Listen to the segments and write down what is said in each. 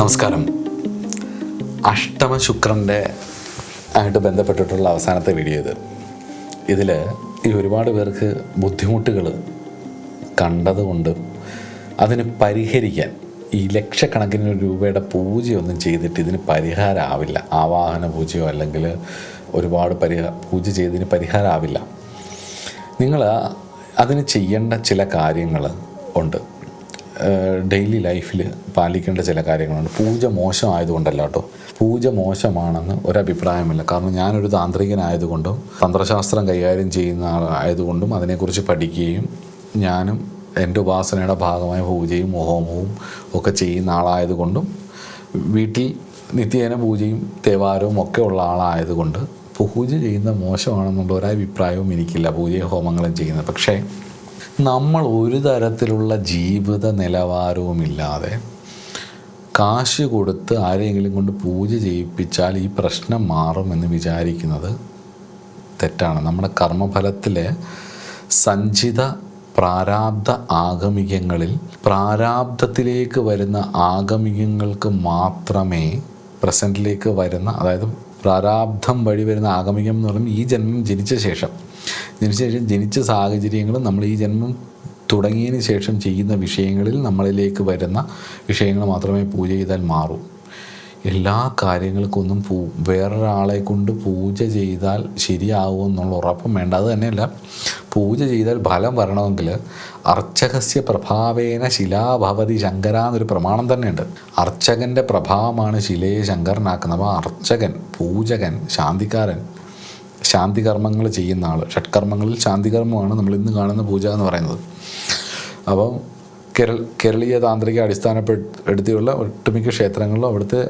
നമസ്കാരം. അഷ്ടമ ശുക്രൻ്റെ ആയിട്ട് ബന്ധപ്പെട്ടിട്ടുള്ള അവസാനത്തെ വീഡിയോ ഇതിൽ ഈ ഒരുപാട് പേർക്ക് ബുദ്ധിമുട്ടുകൾ കണ്ടതുകൊണ്ട് അതിന് പരിഹരിക്കാൻ ഈ ലക്ഷക്കണക്കിന് രൂപയുടെ പൂജയൊന്നും ചെയ്തിട്ട് ഇതിന് പരിഹാരമാവില്ല. ആവാഹന പൂജയോ അല്ലെങ്കിൽ ഒരുപാട് പൂജ ചെയ്തതിന് പരിഹാരമാവില്ല. നിങ്ങൾ അതിന് ചെയ്യേണ്ട ചില കാര്യങ്ങൾ ഉണ്ട്. ഡെയിലി ലൈഫിൽ പാലിക്കേണ്ട ചില കാര്യങ്ങളുണ്ട്. പൂജ മോശമായതുകൊണ്ടല്ല കേട്ടോ, പൂജ മോശമാണെന്ന് ഒരഭിപ്രായമില്ല. കാരണം ഞാനൊരു താന്ത്രികനായതുകൊണ്ടും തന്ത്രശാസ്ത്രം കൈകാര്യം ചെയ്യുന്ന ആയതുകൊണ്ടും അതിനെക്കുറിച്ച് പഠിക്കുകയും ഞാനും എൻ്റെ ഉപാസനയുടെ ഭാഗമായ പൂജയും ഹോമവും ഒക്കെ ചെയ്യുന്ന ആളായതുകൊണ്ടും വീട്ടിൽ നിത്യേന പൂജയും തേവാരവും ഒക്കെ ഉള്ള ആളായതുകൊണ്ട് പൂജ ചെയ്യുന്ന മോശമാണെന്നുള്ള ഒരഭിപ്രായവും എനിക്കില്ല, പൂജയും ഹോമങ്ങളും ചെയ്യുന്നത്. പക്ഷേ നമ്മൾ ഒരു തരത്തിലുള്ള ജീവിത നിലവാരവുമില്ലാതെ കാശ് കൊടുത്ത് ആരെങ്കിലും കൊണ്ട് പൂജ ചെയ്യിപ്പിച്ചാൽ ഈ പ്രശ്നം മാറുമെന്ന് വിചാരിക്കുന്നത് തെറ്റാണ്. നമ്മുടെ കർമ്മഫലത്തിലെ സഞ്ചിത പ്രാരാബ്ധ ആഗമികങ്ങളിൽ പ്രാരാബ്ധത്തിലേക്ക് വരുന്ന ആഗമികങ്ങൾക്ക് മാത്രമേ പ്രസൻറ്റിലേക്ക് വരുന്ന, അതായത് പ്രാരാബ്ധം വഴി വരുന്ന ആഗമികം എന്ന് പറയുമ്പോൾ ഈ ജന്മം ജനിച്ച ശേഷം ജനിച്ച സാഹചര്യങ്ങളും നമ്മൾ ഈ ജന്മം തുടങ്ങിയതിന് ശേഷം ചെയ്യുന്ന വിഷയങ്ങളിൽ നമ്മളിലേക്ക് വരുന്ന വിഷയങ്ങൾ മാത്രമേ പൂജ ചെയ്താൽ മാറൂ. എല്ലാ കാര്യങ്ങൾക്കൊന്നും വേറൊരാളെ കൊണ്ട് പൂജ ചെയ്താൽ ശരിയാവുമെന്നുള്ള ഉറപ്പും വേണ്ട. അത് തന്നെയല്ല, പൂജ ചെയ്താൽ ഫലം വരണമെങ്കിൽ അർച്ചകസ്യ പ്രഭാവേന ശിലാഭവതി ശങ്കര എന്നൊരു പ്രമാണം തന്നെയുണ്ട്. അർച്ചകൻ്റെ പ്രഭാവമാണ് ശിലയെ ശങ്കരനാക്കുന്നത്. അപ്പോൾ അർച്ചകൻ, പൂജകൻ, ശാന്തിക്കാരൻ, ശാന്തികർമ്മങ്ങൾ ചെയ്യുന്ന ആൾ, ഷഡ്കർമ്മങ്ങളിൽ ശാന്തികർമ്മമാണ് നമ്മൾ ഇന്ന് കാണുന്ന പൂജ എന്ന് പറയുന്നത്. അപ്പം കേരളീയ താന്ത്രിക അടിസ്ഥാനപ്പെടുത്തിയുള്ള ഒട്ടുമിക്ക ക്ഷേത്രങ്ങളിലും അവിടുത്തെ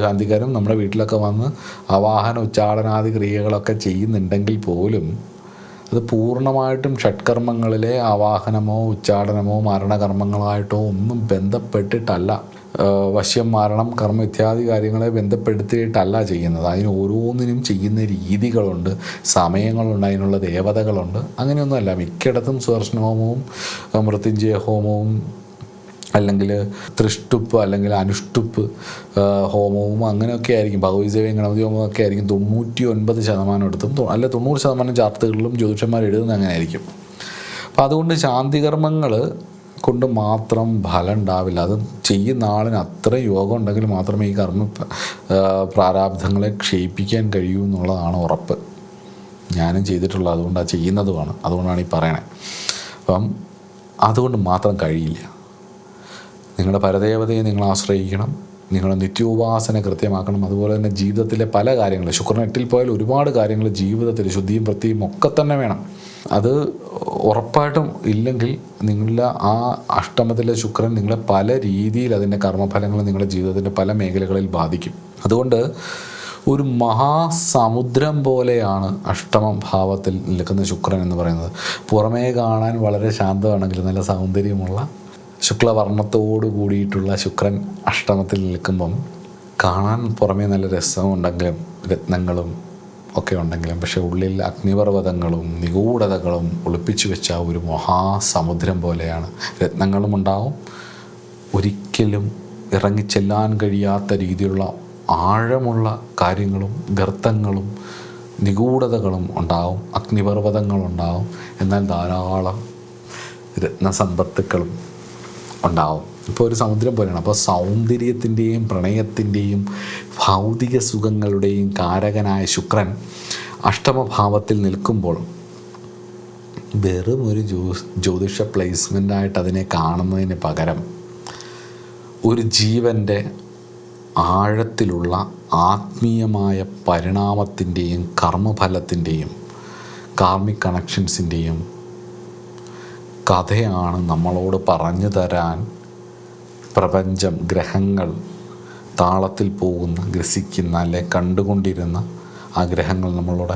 ശാന്തിക്കാരും നമ്മുടെ വീട്ടിലൊക്കെ വന്ന് ആവാഹന ഉച്ചാടനാദി ക്രിയകളൊക്കെ ചെയ്യുന്നുണ്ടെങ്കിൽ പോലും അത് പൂർണ്ണമായിട്ടും ഷഡ്കർമ്മങ്ങളിലെ ആവാഹനമോ ഉച്ചാടനമോ മരണകർമ്മങ്ങളായിട്ടോ ഒന്നും ബന്ധപ്പെട്ടിട്ടല്ല. വശ്യം, മരണം, കർമ്മം ഇത്യാദി കാര്യങ്ങളെ ബന്ധപ്പെടുത്തിയിട്ടല്ല ചെയ്യുന്നത്. അതിന് ഓരോന്നിനും ചെയ്യുന്ന രീതികളുണ്ട്, സമയങ്ങളുണ്ട്, അതിനുള്ള ദേവതകളുണ്ട്. അങ്ങനെയൊന്നുമല്ല. മിക്കയിടത്തും സുദർശന ഹോമവും മൃത്യുഞ്ജയ ഹോമവും അല്ലെങ്കിൽ ത്രിഷ്ടുപ്പ് അല്ലെങ്കിൽ അനുഷ്ടുപ്പ് ഹോമവും അങ്ങനെയൊക്കെ ആയിരിക്കും. ഭഗവതി സേവയും ഗണപതി ഹോമവും ഒക്കെ ആയിരിക്കും 99% എടുത്തും, അല്ല 90% ചാർട്ടുകളിലും ജ്യോതിഷന്മാർ എഴുതുന്നത് അങ്ങനെ ആയിരിക്കും. അപ്പം അതുകൊണ്ട് ശാന്തികർമ്മങ്ങൾ കൊണ്ട് മാത്രം ഫലം ഉണ്ടാവില്ല. അത് ചെയ്യുന്ന ആളിന് അത്ര യോഗം ഉണ്ടെങ്കിൽ മാത്രമേ ഈ കർമ്മ പ്രാരാബ്ധങ്ങളെ ക്ഷയിപ്പിക്കാൻ കഴിയൂ എന്നുള്ളതാണ് ഉറപ്പ്. ഞാനും ചെയ്തിട്ടുള്ളത്, അതുകൊണ്ടാണ് ചെയ്യുന്നതുമാണ്, അതുകൊണ്ടാണ് ഈ പറയണേ. അപ്പം അതുകൊണ്ട് മാത്രം കഴിയില്ല. നിങ്ങളുടെ പരദേവതയെ നിങ്ങൾ ആശ്രയിക്കണം, നിങ്ങളുടെ നിത്യോപാസന കൃത്യമാക്കണം. അതുപോലെ തന്നെ ജീവിതത്തിലെ പല കാര്യങ്ങൾ, ശുക്രൻ 8-ൽ പോയാൽ ഒരുപാട് കാര്യങ്ങൾ ജീവിതത്തിൽ ശുദ്ധിയും വൃത്തിയും ഒക്കെ തന്നെ വേണം. അത് ഉറപ്പായിട്ടും ഇല്ലെങ്കിൽ നിങ്ങളുടെ ആ അഷ്ടമത്തിലെ ശുക്രൻ നിങ്ങളെ പല രീതിയിൽ അതിൻ്റെ കർമ്മഫലങ്ങൾ നിങ്ങളുടെ ജീവിതത്തിൻ്റെ പല മേഖലകളിൽ ബാധിക്കും. അതുകൊണ്ട് ഒരു മഹാസമുദ്രം പോലെയാണ് അഷ്ടമം ഭാവത്തിൽ നിൽക്കുന്ന ശുക്രൻ എന്ന് പറയുന്നത്. പുറമേ കാണാൻ വളരെ ശാന്തമാണെങ്കിൽ നല്ല സൗന്ദര്യമുള്ള ശുക്ലവർണ്ണത്തോടു കൂടിയിട്ടുള്ള ശുക്രൻ അഷ്ടമത്തിൽ നിൽക്കുമ്പം കാണാൻ പുറമേ നല്ല രസമുണ്ടെങ്കിലും രത്നങ്ങളും ഒക്കെ ഉണ്ടെങ്കിലും പക്ഷേ ഉള്ളിൽ അഗ്നിപർവ്വതങ്ങളും നിഗൂഢതകളും ഒളിപ്പിച്ചു വെച്ച ഒരു മഹാസമുദ്രം പോലെയാണ്. രത്നങ്ങളും ഉണ്ടാവും, ഒരിക്കലും ഇറങ്ങിച്ചെല്ലാൻ കഴിയാത്ത രീതിയിലുള്ള ആഴമുള്ള കാര്യങ്ങളും ഗർത്തങ്ങളും നിഗൂഢതകളും ഉണ്ടാവും, അഗ്നിപർവ്വതങ്ങളുണ്ടാവും, എന്നാൽ ധാരാളം രത്നസമ്പത്തുക്കളും ഉണ്ടാവും. ഇപ്പോൾ ഒരു സമുദ്രം പോലെയാണ്. അപ്പോൾ സൗന്ദര്യത്തിൻ്റെയും പ്രണയത്തിൻ്റെയും ഭൗതിക സുഖങ്ങളുടെയും കാരകനായ ശുക്രൻ അഷ്ടമഭാവത്തിൽ നിൽക്കുമ്പോൾ വെറും ഒരു ജ്യോതിഷ പ്ലേസ്മെൻ്റായിട്ട് അതിനെ കാണുന്നതിന് പകരം ഒരു ജീവൻ്റെ ആഴത്തിലുള്ള ആത്മീയമായ പരിണാമത്തിൻ്റെയും കർമ്മഫലത്തിൻ്റെയും കാർമിക് കണക്ഷൻസിൻ്റെയും കഥയാണ് നമ്മളോട് പറഞ്ഞു തരാൻ പ്രപഞ്ചം, ഗ്രഹങ്ങൾ താളത്തിൽ പോകുന്ന, ഗ്രസിക്കുന്ന, അല്ലെ കണ്ടുകൊണ്ടിരുന്ന ആ ഗ്രഹങ്ങൾ നമ്മളോട്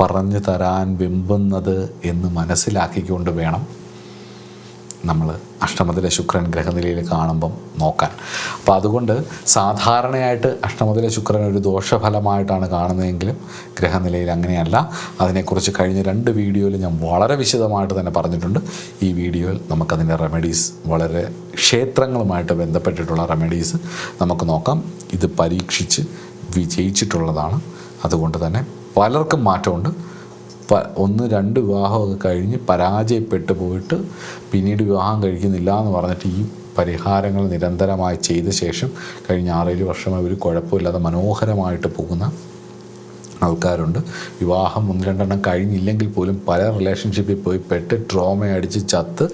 പറഞ്ഞു തരാൻ വെമ്പുന്നത് എന്ന് മനസ്സിലാക്കിക്കൊണ്ട് വേണം നമ്മൾ അഷ്ടമത്തിലെ ശുക്രൻ ഗ്രഹനിലയിൽ കാണുമ്പം നോക്കാൻ. അപ്പോൾ അതുകൊണ്ട് സാധാരണയായിട്ട് അഷ്ടമത്തിലെ ശുക്രൻ ഒരു ദോഷഫലമായിട്ടാണ് കാണുന്നതെങ്കിലും ഗ്രഹനിലയിൽ അങ്ങനെയല്ല. അതിനെക്കുറിച്ച് കഴിഞ്ഞ 2 വീഡിയോയിൽ ഞാൻ വളരെ വിശദമായിട്ട് തന്നെ പറഞ്ഞിട്ടുണ്ട്. ഈ വീഡിയോയിൽ നമുക്കതിൻ്റെ റെമഡീസ്, വളരെ ക്ഷേത്രങ്ങളുമായിട്ട് ബന്ധപ്പെട്ടിട്ടുള്ള റെമഡീസ് നമുക്ക് നോക്കാം. ഇത് പരീക്ഷിച്ച് വിജയിച്ചിട്ടുള്ളതാണ്. അതുകൊണ്ട് തന്നെ പലർക്കും മാറ്റമുണ്ട്. 1-2 വിവാഹമൊക്കെ കഴിഞ്ഞ് പരാജയപ്പെട്ടു പോയിട്ട് പിന്നീട് വിവാഹം കഴിക്കുന്നില്ല എന്ന് പറഞ്ഞിട്ട് ഈ പരിഹാരങ്ങൾ നിരന്തരമായി ചെയ്ത ശേഷം കഴിഞ്ഞ 6-7 വർഷമായി ഒരു കുഴപ്പമില്ലാതെ മനോഹരമായിട്ട് പോകുന്ന ആൾക്കാരുണ്ട്. വിവാഹം 1-2 കഴിഞ്ഞില്ലെങ്കിൽ പോലും പല റിലേഷൻഷിപ്പിൽ പോയി പെട്ട് ട്രോമ അടിച്ച് ചത്ത്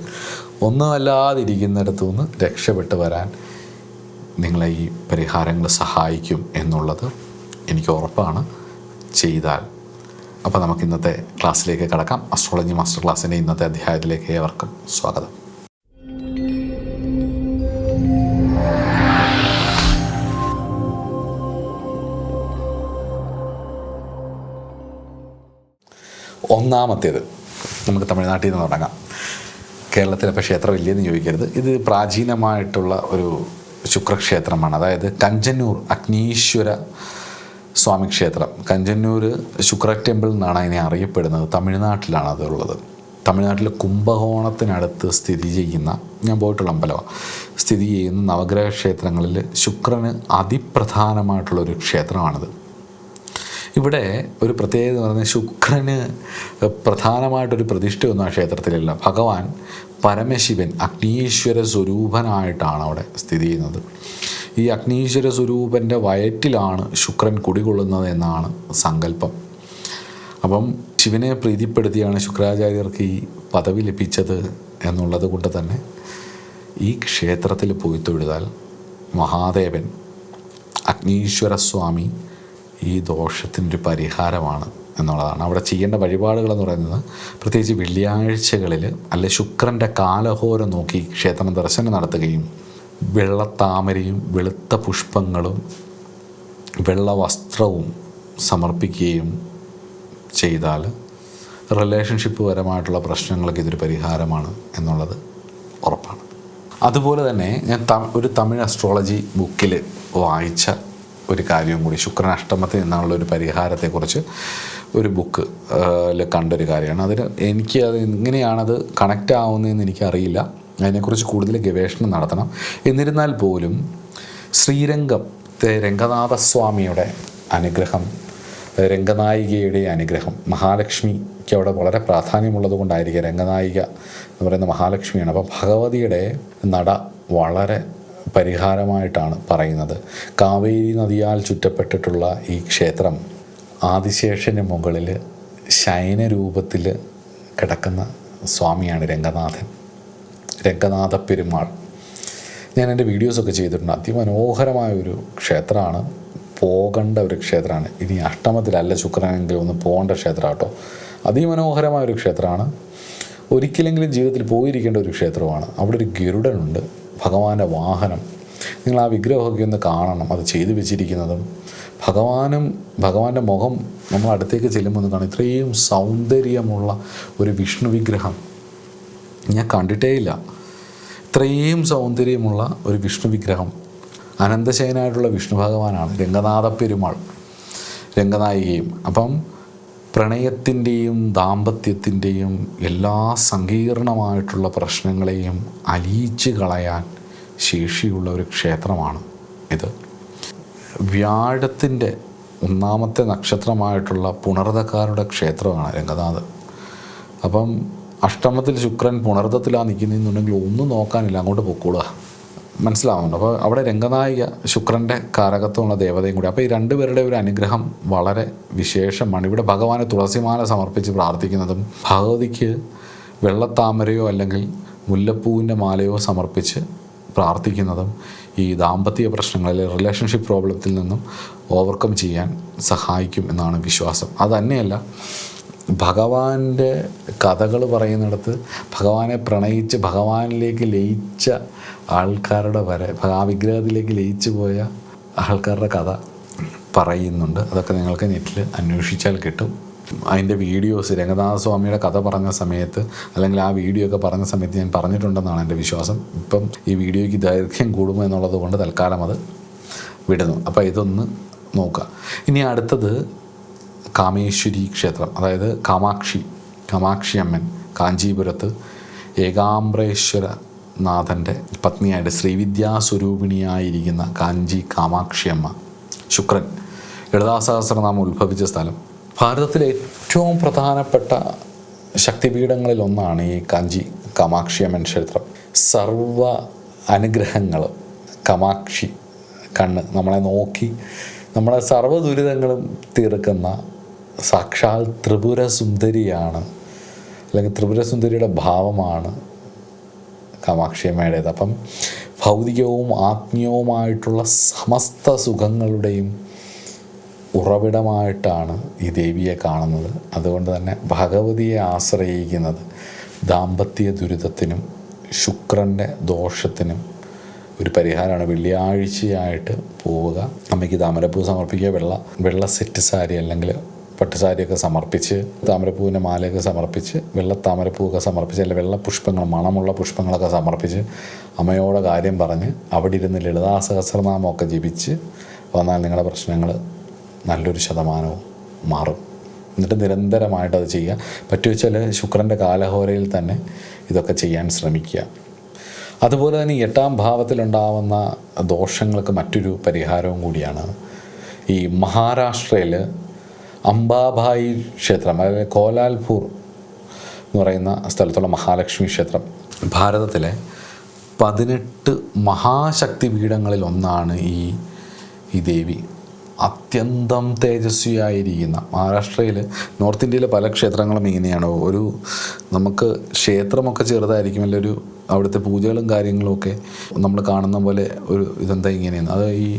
ഒന്നുമല്ലാതിരിക്കുന്നിടത്തു നിന്ന് രക്ഷപ്പെട്ട് വരാൻ നിങ്ങളെ ഈ പരിഹാരങ്ങൾ സഹായിക്കും എന്നുള്ളത് എനിക്ക് ഉറപ്പാണ്, ചെയ്താൽ. അപ്പോൾ നമുക്ക് ഇന്നത്തെ ക്ലാസ്സിലേക്ക് കടക്കാം. അസ്ട്രോളജി മാസ്റ്റർ ക്ലാസ്സിൻ്റെ ഇന്നത്തെ അധ്യായത്തിലേക്ക് ഏവർക്കും സ്വാഗതം. ഒന്നാമത്തേത് നമുക്ക് തമിഴ്നാട്ടിൽ നിന്ന് തുടങ്ങാം. കേരളത്തിലെ പക്ഷേ എത്ര വലിയതെന്ന് ചോദിക്കരുത്. ഇത് പ്രാചീനമായിട്ടുള്ള ഒരു ശുക്രക്ഷേത്രമാണ്. അതായത് കഞ്ചന്നൂർ അഗ്നീശ്വര സ്വാമി ക്ഷേത്രം. കഞ്ചന്നൂർ ശുക്ര ടെമ്പിൾ എന്നാണ് അതിനെ അറിയപ്പെടുന്നത്. തമിഴ്നാട്ടിലാണ് അതുള്ളത്. തമിഴ്നാട്ടിലെ കുംഭകോണത്തിനടുത്ത് സ്ഥിതി ചെയ്യുന്ന, ഞാൻ പോയിട്ടുള്ള അമ്പലമാണ്, സ്ഥിതി ചെയ്യുന്ന നവഗ്രഹ ക്ഷേത്രങ്ങളിൽ ശുക്രന് അതിപ്രധാനമായിട്ടുള്ളൊരു ക്ഷേത്രമാണിത്. ഇവിടെ ഒരു പ്രത്യേകത എന്ന് പറഞ്ഞാൽ ശുക്രന് പ്രധാനമായിട്ടൊരു പ്രതിഷ്ഠയൊന്നും ആ ക്ഷേത്രത്തിലില്ല. ഭഗവാൻ പരമശിവൻ അഗ്നീശ്വര സ്വരൂപനായിട്ടാണ് അവിടെ സ്ഥിതി ചെയ്യുന്നത്. ഈ അഗ്നീശ്വര സ്വരൂപൻ്റെ വയറ്റിലാണ് ശുക്രൻ കുടികൊള്ളുന്നത് എന്നാണ് സങ്കല്പം. അപ്പം ശിവനെ പ്രീതിപ്പെടുത്തിയാണ് ശുക്രാചാര്യർക്ക് ഈ പദവി ലഭിച്ചത് എന്നുള്ളത് കൊണ്ട് തന്നെ ഈ ക്ഷേത്രത്തിൽ പോയി തൊഴുതാൽ മഹാദേവൻ അഗ്നീശ്വര സ്വാമി ഈ ദോഷത്തിൻ്റെ പരിഹാരമാണ് എന്നുള്ളതാണ്. അവിടെ ചെയ്യേണ്ട വഴിപാടുകളെന്ന് പറയുന്നത് പ്രത്യേകിച്ച് വെള്ളിയാഴ്ചകളിൽ അല്ലെ ശുക്രൻ്റെ കാലഹോരം നോക്കി ക്ഷേത്രം ദർശനം നടത്തുകയും വെള്ളത്താമരയും വെളുത്ത പുഷ്പങ്ങളും വെള്ള വസ്ത്രവും സമർപ്പിക്കുകയും ചെയ്താൽ റിലേഷൻഷിപ്പ് പരമായിട്ടുള്ള പ്രശ്നങ്ങൾക്ക് ഇതൊരു പരിഹാരമാണ് എന്നുള്ളത് ഉറപ്പാണ്. അതുപോലെ തന്നെ ഞാൻ ഒരു തമിഴ് അസ്ട്രോളജി ബുക്കിൽ വായിച്ച ഒരു കാര്യവും കൂടി, ശുക്രൻ അഷ്ടമത്തിൽ നിന്നുള്ള ഒരു പരിഹാരത്തെക്കുറിച്ച് ഒരു ബുക്ക് കണ്ടൊരു കാര്യമാണ്. അതിന് എനിക്ക് അത് എങ്ങനെയാണത് കണക്റ്റ് ആവുന്നതെന്ന് എനിക്കറിയില്ല. അതിനെക്കുറിച്ച് കൂടുതൽ ഗവേഷണം നടത്തണം. എന്നിരുന്നാൽ പോലും ശ്രീരംഗത്തെ രംഗനാഥസ്വാമിയുടെ അനുഗ്രഹം, രംഗനായികയുടെ അനുഗ്രഹം, മഹാലക്ഷ്മിക്ക് അവിടെ വളരെ പ്രാധാന്യമുള്ളത് കൊണ്ടായിരിക്കും രംഗനായിക എന്ന് പറയുന്ന മഹാലക്ഷ്മിയാണ്. അപ്പം ഭഗവതിയുടെ നട വളരെ പരിഹാരമായിട്ടാണ് പറയുന്നത്. കാവേരി നദിയാൽ ചുറ്റപ്പെട്ടിട്ടുള്ള ഈ ക്ഷേത്രം ആദിശേഷന് മുകളിൽ ശയനരൂപത്തിൽ കിടക്കുന്ന സ്വാമിയാണ് രംഗനാഥൻ, രംഗനാഥ പെരുമാൾ. ഞാൻ എൻ്റെ വീഡിയോസൊക്കെ ചെയ്തിട്ടുണ്ട്. അതിമനോഹരമായ ഒരു ക്ഷേത്രമാണ്, പോകേണ്ട ഒരു ക്ഷേത്രമാണ്. ഇനി അഷ്ടമത്തിലല്ല ശുക്രനെങ്കിലും ഒന്ന് പോകേണ്ട ക്ഷേത്രം കേട്ടോ. അതിമനോഹരമായ ഒരു ക്ഷേത്രമാണ്. ഒരിക്കലെങ്കിലും ജീവിതത്തിൽ പോയിരിക്കേണ്ട ഒരു ക്ഷേത്രമാണ്. അവിടെ ഒരു ഗരുഡനുണ്ട്, ഭഗവാന്റെ വാഹനം. നിങ്ങൾ ആ വിഗ്രഹമൊക്കെ ഒന്ന് കാണണം. അത് ചെയ്തു വെച്ചിരിക്കുന്നതും ഭഗവാന്റെ മുഖം നമ്മൾ അടുത്തേക്ക് ചെല്ലുമ്പോൾ ഒന്ന് കാണും. ഇത്രയും സൗന്ദര്യമുള്ള ഒരു വിഷ്ണു വിഗ്രഹം ഞാൻ കണ്ടിട്ടേയില്ല. ഇത്രയും സൗന്ദര്യമുള്ള ഒരു വിഷ്ണു വിഗ്രഹം, അനന്തശയനായിട്ടുള്ള വിഷ്ണു ഭഗവാനാണ് രംഗനാഥ പെരുമാൾ, രംഗനായികയും. അപ്പം പ്രണയത്തിൻ്റെയും ദാമ്പത്യത്തിൻ്റെയും എല്ലാ സങ്കീർണമായിട്ടുള്ള പ്രശ്നങ്ങളെയും അലിയിച്ച് കളയാൻ ശേഷിയുള്ള ഒരു ക്ഷേത്രമാണ് ഇത്. വ്യാഴത്തിൻ്റെ 1ാമത്തെ നക്ഷത്രമായിട്ടുള്ള പുണർതക്കാരുടെ ക്ഷേത്രമാണ് രംഗനാഥ്. അപ്പം അഷ്ടമത്തിൽ ശുക്രൻ പുണർതത്തിലാണ് നിൽക്കുന്നതെന്നുണ്ടെങ്കിൽ ഒന്നും നോക്കാനില്ല, അങ്ങോട്ട് പൊക്കോളുക. മനസ്സിലാവുന്നുണ്ട്. അപ്പോൾ അവിടെ രംഗനായിക ശുക്രൻ്റെ കാരകത്വമുള്ള ദേവതയും കൂടി. അപ്പോൾ ഈ 2 പേരുടെ ഒരു അനുഗ്രഹം വളരെ വിശേഷമാണ്. ഇവിടെ ഭഗവാന് തുളസിമാല സമർപ്പിച്ച് പ്രാർത്ഥിക്കുന്നതും ഭഗവതിക്ക് വെള്ളത്താമരയോ അല്ലെങ്കിൽ മുല്ലപ്പൂവിൻ്റെ മാലയോ സമർപ്പിച്ച് പ്രാർത്ഥിക്കുന്നതും ഈ ദാമ്പത്യ പ്രശ്നങ്ങളിൽ, റിലേഷൻഷിപ്പ് പ്രോബ്ലത്തിൽ നിന്നും ഓവർകം ചെയ്യാൻ സഹായിക്കും എന്നാണ് വിശ്വാസം. അതുതന്നെയല്ല, ഭഗവാന്റെ കഥകൾ പറയുന്നിടത്ത് ഭഗവാനെ പ്രണയിച്ച് ഭഗവാനിലേക്ക് ലയിച്ച ആൾക്കാരുടെ വരെ, ആ വിഗ്രഹത്തിലേക്ക് ലയിച്ചു പോയ ആൾക്കാരുടെ കഥ പറയുന്നുണ്ട്. അതൊക്കെ നിങ്ങൾക്ക് നെറ്റിൽ അന്വേഷിച്ചാൽ കിട്ടും. അതിൻ്റെ വീഡിയോസ് രംഗനാഥ സ്വാമിയുടെ കഥ പറഞ്ഞ സമയത്ത് അല്ലെങ്കിൽ ആ വീഡിയോ ഒക്കെ പറഞ്ഞ സമയത്ത് ഞാൻ പറഞ്ഞിട്ടുണ്ടെന്നാണ് എൻ്റെ വിശ്വാസം. ഇപ്പം ഈ വീഡിയോയ്ക്ക് ദൈർഘ്യം കൂടുമോ എന്നുള്ളത് കൊണ്ട് തൽക്കാലം അത് വിടുന്നു. അപ്പോൾ ഇതൊന്ന് നോക്കുക. ഇനി അടുത്തത് കാമേശ്വരി ക്ഷേത്രം, അതായത് കാമാക്ഷി അമ്മൻ കാഞ്ചീപുരത്ത് ഏകാംബരേശ്വര നാഥൻ്റെ പത്നിയായിട്ട് ശ്രീവിദ്യാസ്വരൂപിണിയായിരിക്കുന്ന കാഞ്ചി കാമാക്ഷിയമ്മ, ശുക്രൻ, ലളിതാ സഹസ്രനാമം ഉത്ഭവിച്ച സ്ഥലം. ഭാരതത്തിലെ ഏറ്റവും പ്രധാനപ്പെട്ട ശക്തിപീഠങ്ങളിൽ ഒന്നാണ് ഈ കാഞ്ചി കാമാക്ഷിയമ്മൻ ക്ഷേത്രം. സർവ അനുഗ്രഹങ്ങൾ കാമാക്ഷി കണ്ണ് നമ്മളെ നോക്കി നമ്മളെ സർവ്വ ദുരിതങ്ങളും തീർക്കുന്ന സാക്ഷാൽ ത്രിപുര സുന്ദരിയാണ്, അല്ലെങ്കിൽ ത്രിപുര സുന്ദരിയുടെ ഭാവമാണ് കാമാക്ഷിയമ്മയുടേത്. അപ്പം ഭൗതികവും ആത്മീയവുമായിട്ടുള്ള സമസ്ത സുഖങ്ങളുടെയും ഉറവിടമായിട്ടാണ് ഈ ദേവിയെ കാണുന്നത്. അതുകൊണ്ട് തന്നെ ഭഗവതിയെ ആശ്രയിക്കുന്നത് ദാമ്പത്യ ദുരിതത്തിനും ശുക്രൻ്റെ ദോഷത്തിനും ഒരു പരിഹാരമാണ്. വെള്ളിയാഴ്ചയായിട്ട് പോവുക, അമ്മയ്ക്ക് താമരപ്പൂ സമർപ്പിക്കുക, വെള്ള സെറ്റ് സാരി അല്ലെങ്കിൽ പട്ടുസാരിയൊക്കെ സമർപ്പിച്ച് താമരപ്പൂവിൻ്റെ മാലയൊക്കെ സമർപ്പിച്ച് താമരപ്പൂവൊക്കെ സമർപ്പിച്ച് അല്ലെങ്കിൽ വെള്ള പുഷ്പങ്ങൾ, മണമുള്ള പുഷ്പങ്ങളൊക്കെ സമർപ്പിച്ച് അമ്മയോടെ കാര്യം പറഞ്ഞ് അവിടെ ഇരുന്ന് ലളിതാ സഹസ്രനാമമൊക്കെ ജപിച്ച് വന്നാൽ നിങ്ങളുടെ പ്രശ്നങ്ങൾ നല്ലൊരു ശതമാനവും മാറും. എന്നിട്ട് നിരന്തരമായിട്ട് അത് ചെയ്യുക. പറ്റുവെച്ചാൽ ശുക്രൻ്റെ കാലഹോരയിൽ തന്നെ ഇതൊക്കെ ചെയ്യാൻ ശ്രമിക്കുക. അതുപോലെ തന്നെ 8ാം ഭാവത്തിലുണ്ടാവുന്ന ദോഷങ്ങൾക്ക് മറ്റൊരു പരിഹാരവും കൂടിയാണ് ഈ മഹാരാഷ്ട്രയിൽ അംബാഭായി ക്ഷേത്രം, അതായത് കോലാൽപൂർ എന്ന് പറയുന്ന സ്ഥലത്തുള്ള മഹാലക്ഷ്മി ക്ഷേത്രം. ഭാരതത്തിലെ 18 മഹാശക്തി പീഠങ്ങളിൽ ഒന്നാണ് ഈ ദേവി. അത്യന്തം തേജസ്വിയായിരിക്കുന്ന മഹാരാഷ്ട്രയിൽ, നോർത്ത് ഇന്ത്യയിലെ പല ക്ഷേത്രങ്ങളും ഇങ്ങനെയാണ്. നമുക്ക് ക്ഷേത്രമൊക്കെ ചെറുതായിരിക്കും, അല്ലെങ്കിൽ അവിടുത്തെ പൂജകളും കാര്യങ്ങളുമൊക്കെ നമ്മൾ കാണുന്ന പോലെ ഇതെന്താ ഇങ്ങനെയാണ്. അത് ഈ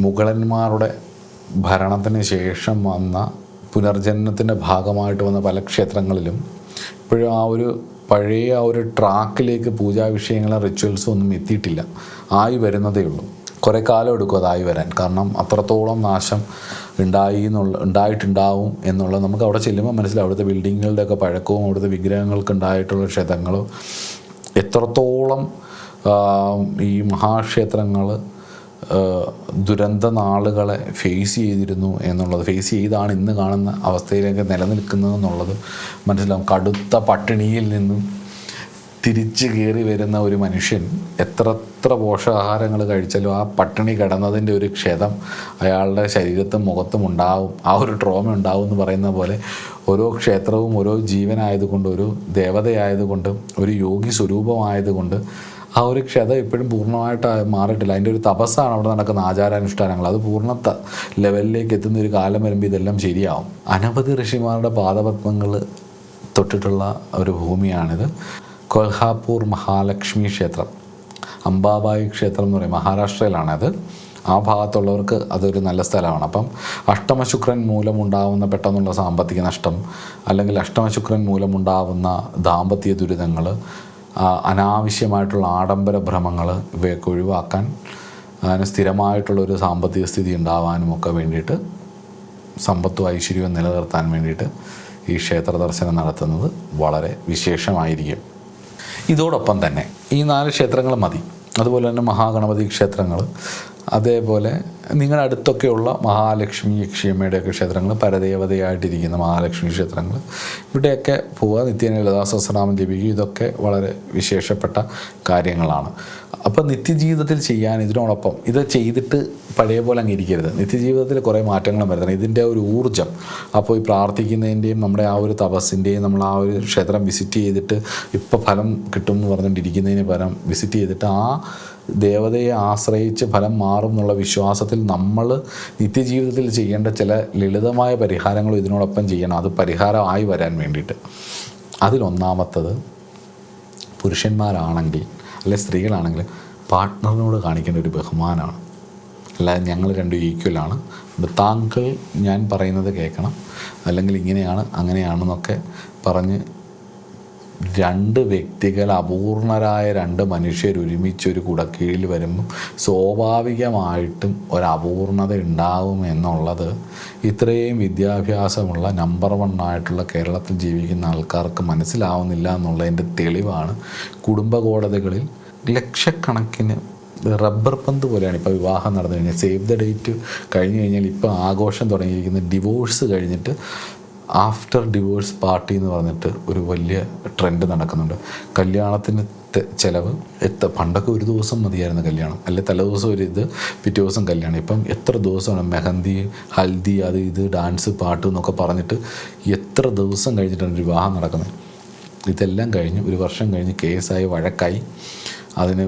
മുഗളന്മാരുടെ ഭരണത്തിന് ശേഷം വന്ന പുനർജന്മത്തിൻ്റെ ഭാഗമായിട്ട് വന്ന പല ക്ഷേത്രങ്ങളിലും ഇപ്പോഴും പഴയ ട്രാക്കിലേക്ക് പൂജാ വിഷയങ്ങളും റിച്വൽസും ഒന്നും എത്തിയിട്ടില്ല. ആയി വരുന്നതേ ഉള്ളൂ. കുറേ കാലം എടുക്കും അതായി വരാൻ. കാരണം അത്രത്തോളം നാശം ഉണ്ടായിട്ടുണ്ടാവും എന്നുള്ളത് നമുക്ക് അവിടെ ചെല്ലുമ്പോൾ മനസ്സിലാവും. അവിടുത്തെ ബിൽഡിങ്ങുകളുടെയൊക്കെ പഴക്കവും അവിടുത്തെ വിഗ്രഹങ്ങൾക്ക് ഉണ്ടായിട്ടുള്ള ക്ഷതങ്ങളും എത്രത്തോളം ഈ മഹാക്ഷേത്രങ്ങൾ ദുരന്ത നാളുകളെ ഫേസ് ചെയ്താണ് ഇന്ന് കാണുന്ന അവസ്ഥയിലേക്ക് നിലനിൽക്കുന്നതെന്നുള്ളത് മനസ്സിലാവും. കടുത്ത പട്ടിണിയിൽ നിന്നും തിരിച്ചു കയറി വരുന്ന ഒരു മനുഷ്യൻ എത്ര പോഷകാഹാരങ്ങൾ കഴിച്ചാലും ആ പട്ടിണി കിടന്നതിൻ്റെ ഒരു ക്ഷതം അയാളുടെ ശരീരത്തും മുഖത്തും ഉണ്ടാവും. ആ ഒരു ട്രോമ ഉണ്ടാവും എന്ന് പറയുന്ന പോലെ ഓരോ ക്ഷേത്രവും ഓരോ ജീവനായതുകൊണ്ട്, ഒരു ദേവതയായതുകൊണ്ട്, ഒരു യോഗി സ്വരൂപമായതുകൊണ്ട് ആ ഒരു ക്ഷത ഇപ്പോഴും പൂർണ്ണമായിട്ട് മാറിയിട്ടില്ല. അതിൻ്റെ ഒരു തപസ്സാണ് അവിടെ നടക്കുന്ന ആചാരാനുഷ്ഠാനങ്ങൾ. അത് പൂർണ്ണ ലെവലിലേക്ക് എത്തുന്ന ഒരു കാലം വരുമ്പോൾ ഇതെല്ലാം ശരിയാവും. അനവധി ഋഷിമാരുടെ പാദപത്മങ്ങൾ തൊട്ടിട്ടുള്ള ഒരു ഭൂമിയാണിത്. കൊൽഹാപൂർ മഹാലക്ഷ്മി ക്ഷേത്രം, അംബാബായി ക്ഷേത്രം എന്ന് പറയും, മഹാരാഷ്ട്രയിലാണത്. ആ ഭാഗത്തുള്ളവർക്ക് അതൊരു നല്ല സ്ഥലമാണ്. അപ്പം അഷ്ടമശുക്രൻ മൂലമുണ്ടാവുന്ന പെട്ടെന്നുള്ള സാമ്പത്തിക നഷ്ടം, അല്ലെങ്കിൽ അഷ്ടമശുക്രൻ മൂലമുണ്ടാവുന്ന ദാമ്പത്യ ദുരിതങ്ങൾ, അനാവശ്യമായിട്ടുള്ള ആഡംബര ഭ്രമങ്ങൾ, ഇവയൊക്കെ ഒഴിവാക്കാൻ, അതിന് സ്ഥിരമായിട്ടുള്ളൊരു സാമ്പത്തിക സ്ഥിതി ഉണ്ടാവാനും ഒക്കെ വേണ്ടിയിട്ട്, സമ്പത്തും ഐശ്വര്യവും നിലനിർത്താൻ വേണ്ടിയിട്ട് ഈ ക്ഷേത്ര ദർശനം നടത്തുന്നത് വളരെ വിശേഷമായിരിക്കും. ഇതോടൊപ്പം തന്നെ ഈ 4 ക്ഷേത്രങ്ങൾ മതി. അതുപോലെ തന്നെ മഹാഗണപതി ക്ഷേത്രങ്ങൾ, അതേപോലെ നിങ്ങളുടെ അടുത്തൊക്കെയുള്ള മഹാലക്ഷ്മി യക്ഷിയമ്മയുടെയൊക്കെ ക്ഷേത്രങ്ങൾ, പരദേവതയായിട്ടിരിക്കുന്ന മഹാലക്ഷ്മി ക്ഷേത്രങ്ങൾ, ഇവിടെയൊക്കെ പോവുക, നിത്യേന ലളിതാ സഹസ്രനാമം ജപിക്കുക. ഇതൊക്കെ വളരെ വിശേഷപ്പെട്ട കാര്യങ്ങളാണ്. അപ്പോൾ നിത്യജീവിതത്തിൽ ചെയ്യാൻ ഇതിനോടൊപ്പം ഇത് ചെയ്തിട്ട് പഴയ പോലെ അങ്ങ് ഇരിക്കരുത്. നിത്യജീവിതത്തിൽ കുറേ മാറ്റങ്ങളും വരുത്തണം. ഇതിൻ്റെ ഒരു ഊർജ്ജം, അപ്പോൾ ഈ പ്രാർത്ഥിക്കുന്നതിൻ്റെയും നമ്മുടെ ആ ഒരു തപസ്സിൻ്റെയും നമ്മൾ ആ ഒരു ക്ഷേത്രം വിസിറ്റ് ചെയ്തിട്ട് ഇപ്പോൾ ഫലം കിട്ടും എന്ന് പറഞ്ഞുകൊണ്ടിരിക്കുന്നതിന് പകരം വിസിറ്റ് ചെയ്തിട്ട് ആ ദേവതയെ ആശ്രയിച്ച് ഫലം മാറും എന്നുള്ള വിശ്വാസത്തിൽ നമ്മൾ നിത്യജീവിതത്തിൽ ചെയ്യേണ്ട ചില ലളിതമായ പരിഹാരങ്ങളും ഇതിനോടൊപ്പം ചെയ്യണം. അത് പരിഹാരമായി വരാൻ വേണ്ടിയിട്ട്. അതിലൊന്നാമത്തത് പുരുഷന്മാരാണെങ്കിൽ അല്ലെങ്കിൽ സ്ത്രീകളാണെങ്കിൽ പാർട്ട്ണറിനോട് കാണിക്കേണ്ട ഒരു ബഹുമാനമാണ്. അല്ലാതെ ഞങ്ങൾ രണ്ടും ഈക്വലാണ്, താങ്കൾ ഞാൻ പറയുന്നത് കേൾക്കണം, അല്ലെങ്കിൽ ഇങ്ങനെയാണ് അങ്ങനെയാണെന്നൊക്കെ പറഞ്ഞ് രണ്ട് വ്യക്തികൾ, അപൂർണരായ രണ്ട് മനുഷ്യർ ഒരുമിച്ചൊരു കുടക്കീഴിൽ വരുമ്പം സ്വാഭാവികമായിട്ടും ഒരു അപൂർണത ഉണ്ടാവും എന്നുള്ളത് ഇത്രയും വിദ്യാഭ്യാസമുള്ള നമ്പർ 1 ആയിട്ടുള്ള കേരളത്തിൽ ജീവിക്കുന്ന ആൾക്കാർക്ക് മനസ്സിലാവുന്നില്ല എന്നുള്ളതിൻ്റെ തെളിവാണ് കുടുംബ കോടതികളിൽ ലക്ഷക്കണക്കിന് റബ്ബർ പന്ത് പോലെയാണ് ഇപ്പോൾ വിവാഹം നടന്നു കഴിഞ്ഞാൽ സേവ് ദ ഡേറ്റ് കഴിഞ്ഞ് കഴിഞ്ഞാൽ ഇപ്പോൾ ആഘോഷം തുടങ്ങിയിരിക്കുന്ന ഡിവോഴ്സ് കഴിഞ്ഞിട്ട് ആഫ്റ്റർ ഡിവോഴ്സ് പാർട്ടി എന്ന് പറഞ്ഞിട്ട് ഒരു വലിയ ട്രെൻഡ് നടക്കുന്നുണ്ട്. കല്യാണത്തിന് ചിലവ് പണ്ടൊക്കെ ഒരു ദിവസം മതിയായിരുന്നു കല്യാണം, അല്ലെ തലേദിവസം ഒരു പിറ്റേ ദിവസം കല്യാണം. ഇപ്പം എത്ര ദിവസമാണ് മെഹന്തി, ഹൽദി, അത് ഇത്, ഡാൻസ്, പാട്ട് എന്നൊക്കെ പറഞ്ഞിട്ട് എത്ര ദിവസം കഴിഞ്ഞിട്ടാണ് വിവാഹം നടക്കുന്നത്. ഇതെല്ലാം കഴിഞ്ഞ് 1 വർഷം കഴിഞ്ഞ് കേസായി വഴക്കായി അതിന്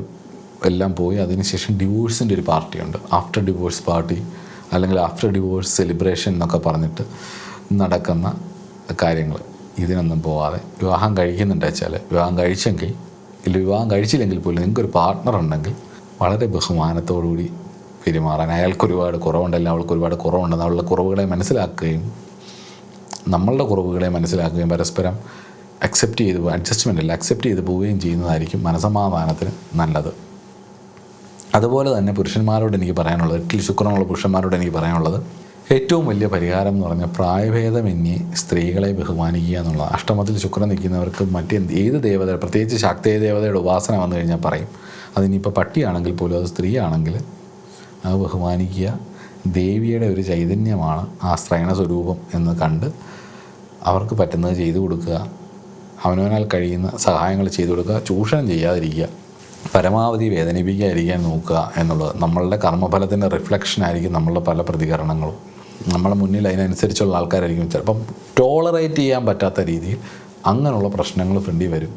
എല്ലാം പോയി അതിനുശേഷം ഡിവോഴ്സിൻ്റെ ഒരു പാർട്ടിയുണ്ട്, ആഫ്റ്റർ ഡിവോഴ്സ് പാർട്ടി അല്ലെങ്കിൽ ആഫ്റ്റർ ഡിവോഴ്സ് സെലിബ്രേഷൻ എന്നൊക്കെ പറഞ്ഞിട്ട് നടക്കുന്ന കാര്യങ്ങൾ. ഇതിനൊന്നും പോവാതെ വിവാഹം കഴിക്കുന്നുണ്ട് വെച്ചാൽ വിവാഹം കഴിച്ചെങ്കിൽ ഇല്ല, വിവാഹം കഴിച്ചില്ലെങ്കിൽ പോലും നിങ്ങൾക്കൊരു പാർട്ട്ണർ ഉണ്ടെങ്കിൽ വളരെ ബഹുമാനത്തോടുകൂടി പെരുമാറാൻ. അയാൾക്ക് ഒരുപാട് കുറവുണ്ടല്ലോ, അവൾക്ക് ഒരുപാട് കുറവുണ്ടെന്ന് അവളുടെ കുറവുകളെ മനസ്സിലാക്കുകയും നമ്മളുടെ കുറവുകളെ മനസ്സിലാക്കുകയും പരസ്പരം അക്സെപ്റ്റ് ചെയ്ത് പോവുകയും ചെയ്യുന്നതായിരിക്കും മനസമാധാനത്തിന് നല്ലത്. അതുപോലെ തന്നെ പുരുഷന്മാരോട് എനിക്ക് പറയാനുള്ളത്, എട്ടിൽ ശുക്രനുള്ള പുരുഷന്മാരോട് എനിക്ക് പറയാനുള്ളത്, ഏറ്റവും വലിയ പരിഹാരം എന്ന് പറഞ്ഞാൽ പ്രായഭേദമന്യേ സ്ത്രീകളെ ബഹുമാനിക്കുക എന്നുള്ളത്. അഷ്ടമത്തിൽ ശുക്രൻ നിൽക്കുന്നവർക്ക് ഏത് ദേവത, പ്രത്യേകിച്ച് ശാക്തേയ ദേവതയുടെ ഉപാസന വന്നു കഴിഞ്ഞാൽ പറയും, അതിനിപ്പോൾ പട്ടിയാണെങ്കിൽ പോലും അത് സ്ത്രീ ആണെങ്കിൽ അത് ബഹുമാനിക്കുക. ദേവിയുടെ ഒരു ചൈതന്യമാണ് ആ സ്ത്രൈണ സ്വരൂപം എന്ന് കണ്ട് അവർക്ക് പറ്റുന്നത് ചെയ്തു കൊടുക്കുക, അവനവനാൽ കഴിയുന്ന സഹായങ്ങൾ ചെയ്തു കൊടുക്കുക, ചൂഷണം ചെയ്യാതിരിക്കുക, പരമാവധി വേദനിപ്പിക്കാതിരിക്കാൻ നോക്കുക എന്നുള്ളത്. നമ്മളുടെ കർമ്മഫലത്തിൻ്റെ റിഫ്ലക്ഷനായിരിക്കും നമ്മളുടെ പല പ്രതികരണങ്ങളും. നമ്മളെ മുന്നിൽ അതിനനുസരിച്ചുള്ള ആൾക്കാരായിരിക്കും ചിലപ്പം ടോളറേറ്റ് ചെയ്യാൻ പറ്റാത്ത രീതിയിൽ അങ്ങനെയുള്ള പ്രശ്നങ്ങൾ ഫ്രണ്ടിൽ വരും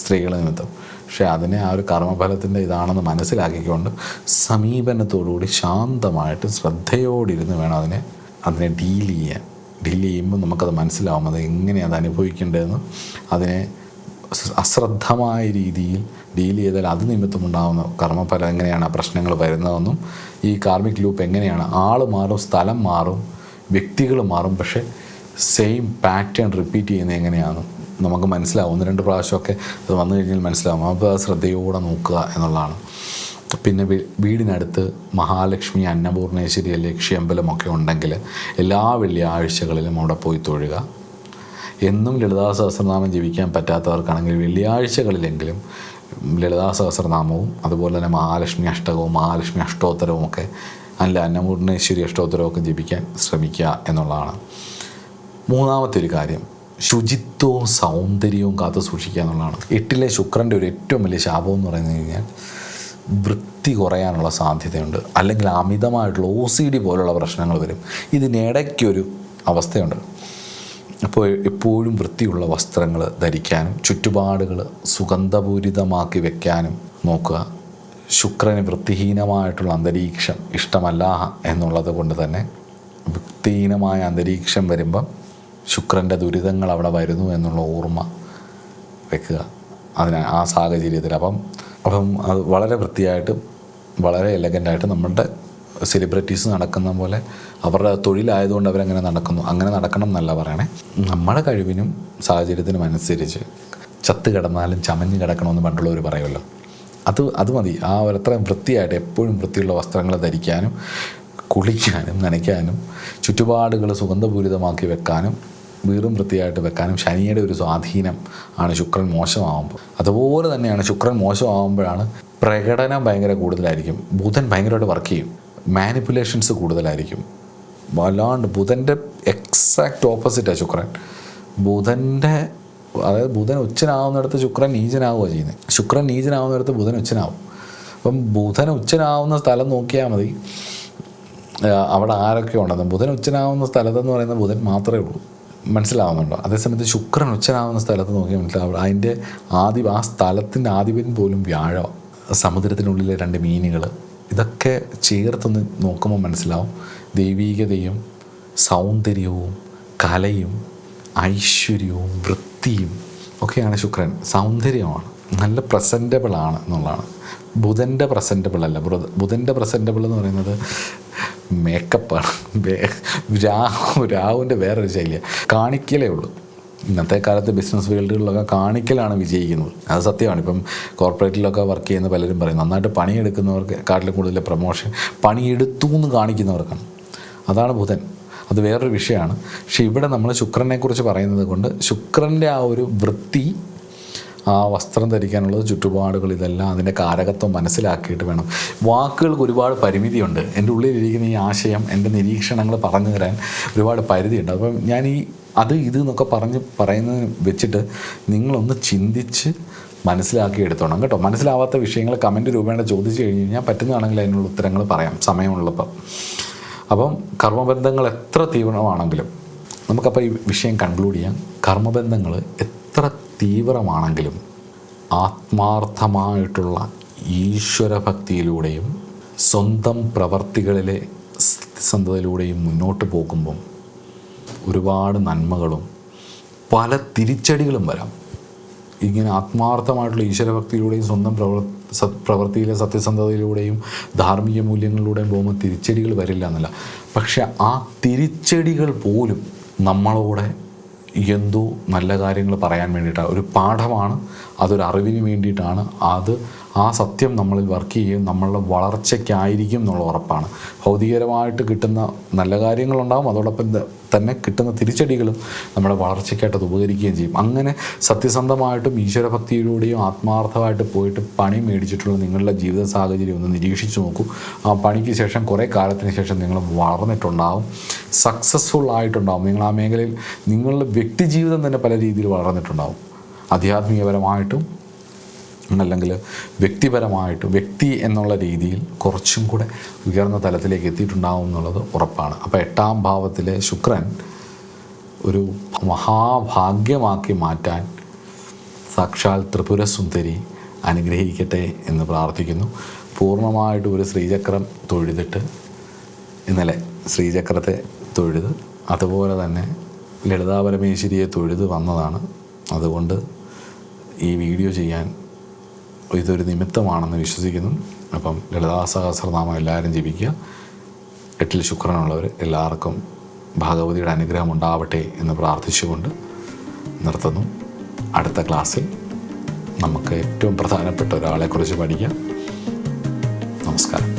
സ്ത്രീകൾ നിമിത്തം. പക്ഷേ അതിനെ ആ ഒരു കർമ്മഫലത്തിൻ്റെ ഇതാണെന്ന് മനസ്സിലാക്കിക്കൊണ്ട് സമീപനത്തോടുകൂടി ശാന്തമായിട്ട് ശ്രദ്ധയോടിരുന്ന് വേണം അതിനെ ഡീൽ ചെയ്യുമ്പോൾ നമുക്കത് മനസ്സിലാവും അത് എങ്ങനെയാണ് അത് അനുഭവിക്കേണ്ടതെന്ന്. അതിനെ അശ്രദ്ധമായ രീതിയിൽ ഡീൽ ചെയ്താൽ അത് നിമിത്തമുണ്ടാകുന്ന കർമ്മഫലം എങ്ങനെയാണ്, പ്രശ്നങ്ങൾ വരുന്നതെന്നും ഈ കാർമിക് ലൂപ്പ് എങ്ങനെയാണ്, ആൾ മാറും, സ്ഥലം മാറും, വ്യക്തികൾ മാറും, പക്ഷേ സെയിം പാറ്റേൺ റിപ്പീറ്റ് ചെയ്യുന്നത് എങ്ങനെയാണ് നമുക്ക് മനസ്സിലാവും. 1-2 പ്രാവശ്യമൊക്കെ അത് വന്നു കഴിഞ്ഞാൽ മനസ്സിലാവും. അപ്പോൾ അത് ശ്രദ്ധയോടെ നോക്കുക എന്നുള്ളതാണ്. പിന്നെ വീടിനടുത്ത് മഹാലക്ഷ്മി, അന്നപൂർണേശ്വരി, ലക്ഷ്മി അമ്പലമൊക്കെ ഉണ്ടെങ്കിൽ എല്ലാ വെള്ളിയാഴ്ചകളിലും അവിടെ പോയി തൊഴുക. എന്നും ലളിതാ സഹസ്രനാമം ജപിക്കാൻ പറ്റാത്തവർക്കാണെങ്കിൽ വെള്ളിയാഴ്ചകളിലെങ്കിലും ലളിതാ സഹസ്രനാമവും അതുപോലെ തന്നെ മഹാലക്ഷ്മി അഷ്ടകവും മഹാലക്ഷ്മി അഷ്ടോത്തരവും ഒക്കെ അല്ല അന്നപൂർണേശ്വരി അഷ്ടോത്തരവും ഒക്കെ ജപിക്കാൻ ശ്രമിക്കുക എന്നുള്ളതാണ്. മൂന്നാമത്തെ ഒരു കാര്യം, ശുചിത്വവും സൗന്ദര്യവും കാത്തു സൂക്ഷിക്കുക എന്നുള്ളതാണ്. 8-ലെ ശുക്രൻ്റെ ഒരു ഏറ്റവും വലിയ ശാപം എന്ന് പറഞ്ഞു കഴിഞ്ഞാൽ വൃത്തി കുറയാനുള്ള സാധ്യതയുണ്ട്, അല്ലെങ്കിൽ അമിതമായിട്ടുള്ള OCD പോലുള്ള പ്രശ്നങ്ങൾ വരും. ഇതിനിടയ്ക്കൊരു അവസ്ഥയുണ്ട്. അപ്പോൾ എപ്പോഴും വൃത്തിയുള്ള വസ്ത്രങ്ങൾ ധരിക്കാനും ചുറ്റുപാടുകൾ സുഗന്ധപൂരിതമാക്കി വെക്കാനും നോക്കുക. ശുക്രന് വൃത്തിഹീനമായിട്ടുള്ള അന്തരീക്ഷം ഇഷ്ടമല്ല എന്നുള്ളത് കൊണ്ട് തന്നെ വൃത്തിഹീനമായ അന്തരീക്ഷം വരുമ്പം ശുക്രൻ്റെ ദുരിതങ്ങൾ അവിടെ വരുന്നു എന്നുള്ള ഓർമ്മ വെക്കുക ആ സാഹചര്യത്തിൽ. അപ്പം അത് വളരെ വൃത്തിയായിട്ട് വളരെ എലഗൻ്റായിട്ട് നമ്മളുടെ സെലിബ്രിറ്റീസ് നടക്കുന്ന പോലെ അവരുടെ തൊഴിലായതുകൊണ്ട് അവരങ്ങനെ നടക്കുന്നു. അങ്ങനെ നടക്കണം എന്നല്ല പറയണേ, നമ്മുടെ കഴിവിനും സാഹചര്യത്തിനും അനുസരിച്ച് ചത്ത് കിടന്നാലും ചമഞ്ഞ് കിടക്കണമെന്ന് പണ്ടുള്ളവർ പറയുമല്ലോ, അത് മതി. ആ ഒരത്രയും വൃത്തിയായിട്ട് എപ്പോഴും വൃത്തിയുള്ള വസ്ത്രങ്ങൾ ധരിക്കാനും കുളിക്കാനും നനയ്ക്കാനും ചുറ്റുപാടുകൾ സുഗന്ധപൂരിതമാക്കി വെക്കാനും വീറും വൃത്തിയായിട്ട് വെക്കാനും ശനിയുടെ ഒരു സ്വാധീനം ആണ് ശുക്രൻ മോശമാകുമ്പോൾ. അതുപോലെ തന്നെയാണ് ശുക്രൻ മോശമാകുമ്പോഴാണ് പ്രകടനം ഭയങ്കര കൂടുതലായിരിക്കും. ബുധൻ ഭയങ്കരമായിട്ട് വർക്ക് ചെയ്യും, മാനിപ്പുലേഷൻസ് കൂടുതലായിരിക്കും. വല്ലാണ്ട് ബുധൻ്റെ എക്സാക്റ്റ് ഓപ്പോസിറ്റാണ് ശുക്രൻ. അതായത് ബുധൻ ഉച്ചനാവുന്നിടത്ത് ശുക്രൻ നീചനാവുക ചെയ്യുന്നത്, ശുക്രൻ നീചനാവുന്നിടത്ത് ബുധൻ ഉച്ചനാവും. അപ്പം ബുധൻ ഉച്ചനാവുന്ന സ്ഥലം നോക്കിയാൽ മതി അവിടെ ആരൊക്കെ ഉണ്ടെന്ന്. ബുധൻ ഉച്ചനാവുന്ന സ്ഥലത്തെന്ന് പറയുന്നത് ബുധൻ മാത്രമേ ഉള്ളൂ, മനസ്സിലാവുന്നുണ്ടോ? അതേസമയത്ത് ശുക്രൻ ഉച്ചനാവുന്ന സ്ഥലത്ത് നോക്കിയാൽ മനസ്സിലാവും അതിൻ്റെ ആ സ്ഥലത്തിൻ്റെ ആധിപൻ പോലും വ്യാഴം. സമുദ്രത്തിനുള്ളിലെ 2 മീനുകൾ, ഇതൊക്കെ ചേർത്തൊന്ന് നോക്കുമ്പോൾ മനസ്സിലാവും ദൈവീകതയും സൗന്ദര്യവും കലയും ഐശ്വര്യവും വൃത്തിയും ഒക്കെയാണ് ശുക്രൻ. സൗന്ദര്യമാണ്, നല്ല പ്രസൻറ്റബിളാണ് എന്നുള്ളതാണ്. ബുധൻ്റെ പ്രസൻറ്റബിൾ അല്ല. ബുധൻ്റെ പ്രസൻറ്റബിൾ എന്ന് പറയുന്നത് മേക്കപ്പാണ്. രാഹുവിൻ്റെ വേറൊരു ശൈലിയാണ്, കാണിക്കലേ ഉള്ളൂ. ഇന്നത്തെ കാലത്ത് ബിസിനസ് ഫീൽഡുകളിലൊക്കെ കാണിക്കലാണ് വിജയിക്കുന്നത്. അത് സത്യമാണ്. ഇപ്പം കോർപ്പറേറ്റിലൊക്കെ വർക്ക് ചെയ്യുന്ന പലരും പറയും നന്നായിട്ട് പണിയെടുക്കുന്നവർക്ക് കാട്ടിലും കൂടുതൽ പ്രൊമോഷൻ പണിയെടുത്തു എന്ന് കാണിക്കുന്നവർക്കാണ്. അതാണ് ബുധൻ. അത് വേറൊരു വിഷയമാണ്. പക്ഷേ ഇവിടെ നമ്മൾ ശുക്രനെക്കുറിച്ച് പറയുന്നത് കൊണ്ട് ശുക്രൻ്റെ ആ ഒരു വൃത്തി, ആ വസ്ത്രം ധരിക്കാനുള്ളത്, ചുറ്റുപാടുകൾ, ഇതെല്ലാം അതിൻ്റെ കാരകത്വം മനസ്സിലാക്കിയിട്ട് വേണം. വാക്കുകൾക്ക് ഒരുപാട് പരിമിതിയുണ്ട്. എൻ്റെ ഉള്ളിലിരിക്കുന്ന ഈ ആശയം, എൻ്റെ നിരീക്ഷണങ്ങൾ പറഞ്ഞു തരാൻ ഒരുപാട് പരിധിയുണ്ട്. അപ്പം ഞാൻ ഇത് എന്നൊക്കെ പറയുന്നതിന് വെച്ചിട്ട് നിങ്ങളൊന്ന് ചിന്തിച്ച് മനസ്സിലാക്കി എടുത്തോണം കേട്ടോ. മനസ്സിലാവാത്ത വിഷയങ്ങൾ കമൻറ്റ് രൂപേണ ചോദിച്ചു കഴിഞ്ഞ് കഴിഞ്ഞാൽ പറ്റുന്നതാണെങ്കിൽ അതിനുള്ള ഉത്തരങ്ങൾ പറയാം സമയമുള്ളപ്പോൾ. അപ്പം കർമ്മബന്ധങ്ങൾ എത്ര തീവ്രമാണെങ്കിലും, നമുക്കപ്പോൾ ഈ വിഷയം കൺക്ലൂഡ് ചെയ്യാം. കർമ്മബന്ധങ്ങൾ എത്ര തീവ്രമാണെങ്കിലും ആത്മാർത്ഥമായിട്ടുള്ള ഈശ്വരഭക്തിയിലൂടെയും സ്വന്തം പ്രവർത്തികളിലെ സത്യസന്ധതയിലൂടെയും മുന്നോട്ട് പോകുമ്പം ഒരുപാട് നന്മകളും പല തിരിച്ചടികളും വരാം. ഇങ്ങനെ ആത്മാർത്ഥമായിട്ടുള്ള ഈശ്വരഭക്തിയിലൂടെയും സ്വന്തം പ്രവൃത്തിയിലെ സത്യസന്ധതയിലൂടെയും ധാർമ്മിക മൂല്യങ്ങളിലൂടെയും പോകുമ്പോൾ തിരിച്ചടികൾ വരില്ല എന്നല്ല. പക്ഷെ ആ തിരിച്ചടികൾ പോലും നമ്മളോടെ എന്തോ നല്ല കാര്യങ്ങൾ പറയാൻ വേണ്ടിയിട്ടാണ്, ഒരു പാഠമാണ്, അതൊരു അറിവിന് വേണ്ടിയിട്ടാണ്. ആ സത്യം നമ്മളിൽ വർക്ക് ചെയ്യും, നമ്മളുടെ വളർച്ചയ്ക്കായിരിക്കും എന്നുള്ള ഉറപ്പാണ്. ഭൗതികരമായിട്ട് കിട്ടുന്ന നല്ല കാര്യങ്ങളുണ്ടാകും, അതോടൊപ്പം തന്നെ കിട്ടുന്ന തിരിച്ചടികളും നമ്മുടെ വളർച്ചയ്ക്കായിട്ട് അത് ഉപകരിക്കുകയും ചെയ്യും. അങ്ങനെ സത്യസന്ധമായിട്ടും ഈശ്വരഭക്തിയിലൂടെയും ആത്മാർത്ഥമായിട്ട് പോയിട്ട് പണി മേടിച്ചിട്ടുള്ള നിങ്ങളുടെ ജീവിത സാഹചര്യം ഒന്ന് നിരീക്ഷിച്ച് നോക്കൂ. ആ പണിക്ക് ശേഷം കുറേ കാലത്തിന് ശേഷം നിങ്ങൾ വളർന്നിട്ടുണ്ടാവും, സക്സസ്ഫുൾ ആയിട്ടുണ്ടാവും. നിങ്ങൾ ആ മേഖലയിൽ നിങ്ങളുടെ വ്യക്തിജീവിതം തന്നെ പല രീതിയിൽ വളർന്നിട്ടുണ്ടാവും. ആധ്യാത്മികപരമായിട്ടും അല്ലെങ്കിൽ വ്യക്തിപരമായിട്ടും, വ്യക്തി എന്നുള്ള രീതിയിൽ കുറച്ചും കൂടെ ഉയർന്ന തലത്തിലേക്ക് എത്തിയിട്ടുണ്ടാവും എന്നുള്ളത് ഉറപ്പാണ്. അപ്പോൾ 8ാം ഭാവത്തിലെ ശുക്രൻ ഒരു മഹാഭാഗ്യമാക്കി മാറ്റാൻ സാക്ഷാൽ ത്രിപുരസുന്ദരി അനുഗ്രഹിക്കട്ടെ എന്ന് പ്രാർത്ഥിക്കുന്നു. പൂർണ്ണമായിട്ട് ഒരു ശ്രീചക്രം തൊഴുതിട്ട്, ഇന്നലെ ശ്രീചക്രത്തെ തൊഴുത് അതുപോലെ തന്നെ ലളിതാ പരമേശ്വരിയെ തൊഴുത് വന്നതാണ്. അതുകൊണ്ട് ഈ വീഡിയോ ചെയ്യാൻ ഇതൊരു നിമിത്തമാണെന്ന് വിശ്വസിക്കുന്നു. അപ്പം ലളിതാ സഹസ്രനാമം എല്ലാവരും ജപിക്കുക. 8ൽ ശുക്രനുള്ളവർ എല്ലാവർക്കും ഭഗവതിയുടെ അനുഗ്രഹം ഉണ്ടാവട്ടെ എന്ന് പ്രാർത്ഥിച്ചുകൊണ്ട് നിർത്തുന്നു. അടുത്ത ക്ലാസ്സിൽ നമുക്ക് ഏറ്റവും പ്രധാനപ്പെട്ട ഒരാളെക്കുറിച്ച് പഠിക്കാം. നമസ്കാരം.